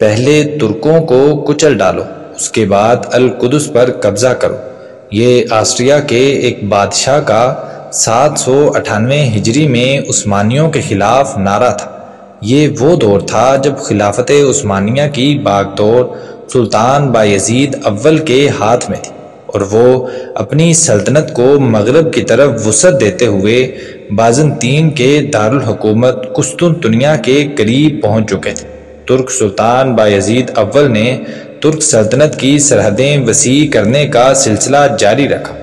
پہلے ترکوں کو کچل ڈالو، اس کے بعد القدس پر قبضہ کرو۔ یہ آسٹریا کے ایک بادشاہ کا 798 ہجری میں عثمانیوں کے خلاف نعرہ تھا۔ یہ وہ دور تھا جب خلافت عثمانیہ کی باغ دور سلطان بایزید اول کے ہاتھ میں تھی، اور وہ اپنی سلطنت کو مغرب کی طرف وسعت دیتے ہوئے بازنطین کے دارالحکومت قسطنطنیہ کے قریب پہنچ چکے تھے۔ ترک سلطان بایزید اول نے ترک سلطنت کی سرحدیں وسیع کرنے کا سلسلہ جاری رکھا،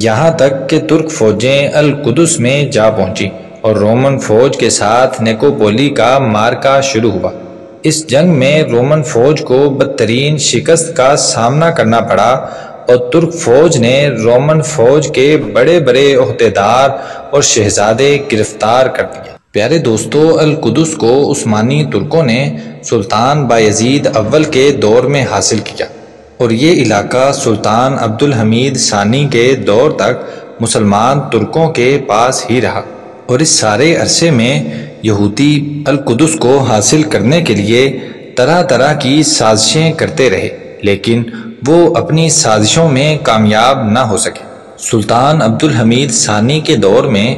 یہاں تک کہ ترک فوجیں القدس میں جا پہنچی اور رومن فوج کے ساتھ نیکوپولی کا معرکہ شروع ہوا۔ اس جنگ میں رومن فوج کو بدترین شکست کا سامنا کرنا پڑا اور ترک فوج نے رومن فوج کے بڑے بڑے عہدیدار اور شہزادے گرفتار کر دیے۔ پیارے دوستو، القدس کو عثمانی ترکوں نے سلطان بایزید اول کے دور میں حاصل کیا، اور یہ علاقہ سلطان عبدالحمید ثانی کے دور تک مسلمان ترکوں کے پاس ہی رہا، اور اس سارے عرصے میں یہودی القدس کو حاصل کرنے کے لیے طرح طرح کی سازشیں کرتے رہے، لیکن وہ اپنی سازشوں میں کامیاب نہ ہو سکے۔ سلطان عبدالحمید ثانی کے دور میں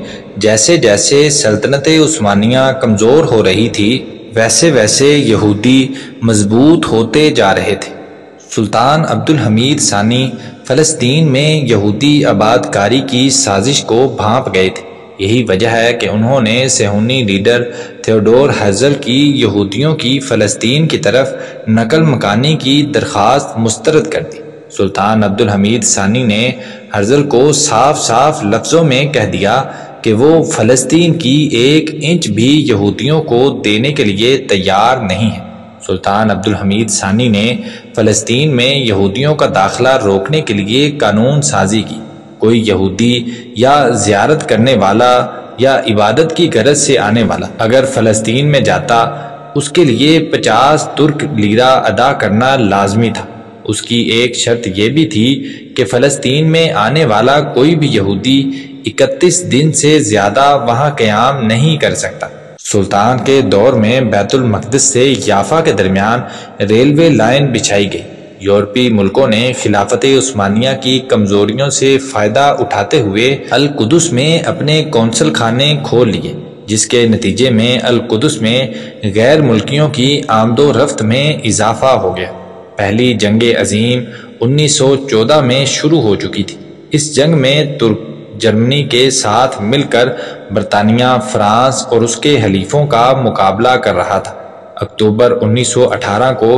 جیسے جیسے سلطنت عثمانیہ کمزور ہو رہی تھی، ویسے ویسے یہودی مضبوط ہوتے جا رہے تھے۔ سلطان عبدالحمید ثانی فلسطین میں یہودی آباد کاری کی سازش کو بھانپ گئے تھے۔ یہی وجہ ہے کہ انہوں نے صہیونی لیڈر تھیوڈور ہرزل کی یہودیوں کی فلسطین کی طرف نقل مکانی کی درخواست مسترد کر دی۔ سلطان عبدالحمید ثانی نے ہرزل کو صاف صاف لفظوں میں کہہ دیا کہ وہ فلسطین کی 1 انچ بھی یہودیوں کو دینے کے لیے تیار نہیں ہے۔ سلطان عبدالحمید ثانی نے فلسطین میں یہودیوں کا داخلہ روکنے کے لیے قانون سازی کی۔ کوئی یہودی یا زیارت کرنے والا یا عبادت کی غرض سے آنے والا اگر فلسطین میں جاتا، اس کے لیے 50 ترک لیرہ ادا کرنا لازمی تھا۔ اس کی ایک شرط یہ بھی تھی کہ فلسطین میں آنے والا کوئی بھی یہودی 31 دن سے زیادہ وہاں قیام نہیں کر سکتا۔ سلطان کے دور میں بیت المقدس سے یافا کے درمیان ریلوے لائن بچھائی گئی۔ یورپی ملکوں نے خلافت عثمانیہ کی کمزوریوں سے فائدہ اٹھاتے ہوئے القدس میں اپنے قونصل خانے کھول لیے، جس کے نتیجے میں القدس میں غیر ملکیوں کی آمد و رفت میں اضافہ ہو گیا۔ پہلی جنگ عظیم 1914 میں شروع ہو چکی تھی۔ اس جنگ میں ترک جرمنی کے ساتھ مل کر برطانیہ، فرانس اور اس کے حلیفوں کا مقابلہ کر رہا تھا۔ اکتوبر 1918 کو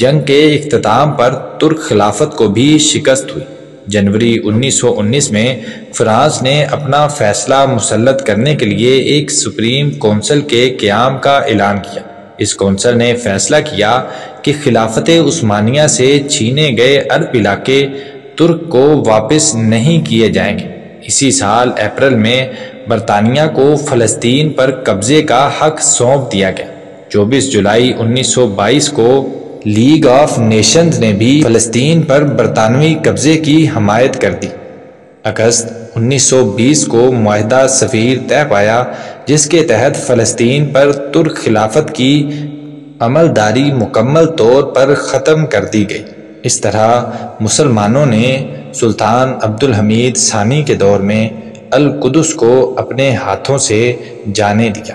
جنگ کے اختتام پر ترک خلافت کو بھی شکست ہوئی۔ جنوری 1919 میں فرانس نے اپنا فیصلہ مسلط کرنے کے لیے ایک سپریم کونسل کے قیام کا اعلان کیا۔ اس کونسل نے فیصلہ کیا کہ خلافت عثمانیہ سے چھینے گئے عرب علاقے ترک کو واپس نہیں کیے جائیں گے۔ اسی سال اپریل میں برطانیہ کو فلسطین پر قبضے کا حق سونپ دیا گیا۔ 24 جولائی 1922 کو لیگ آف نیشنز نے بھی فلسطین پر برطانوی قبضے کی حمایت کر دی۔ اگست 1920 کو معاہدہ سفیر طے پایا، جس کے تحت فلسطین پر ترک خلافت کی عملداری مکمل طور پر ختم کر دی گئی۔ اس طرح مسلمانوں نے سلطان عبدالحمید ثانی کے دور میں القدس کو اپنے ہاتھوں سے جانے دیا۔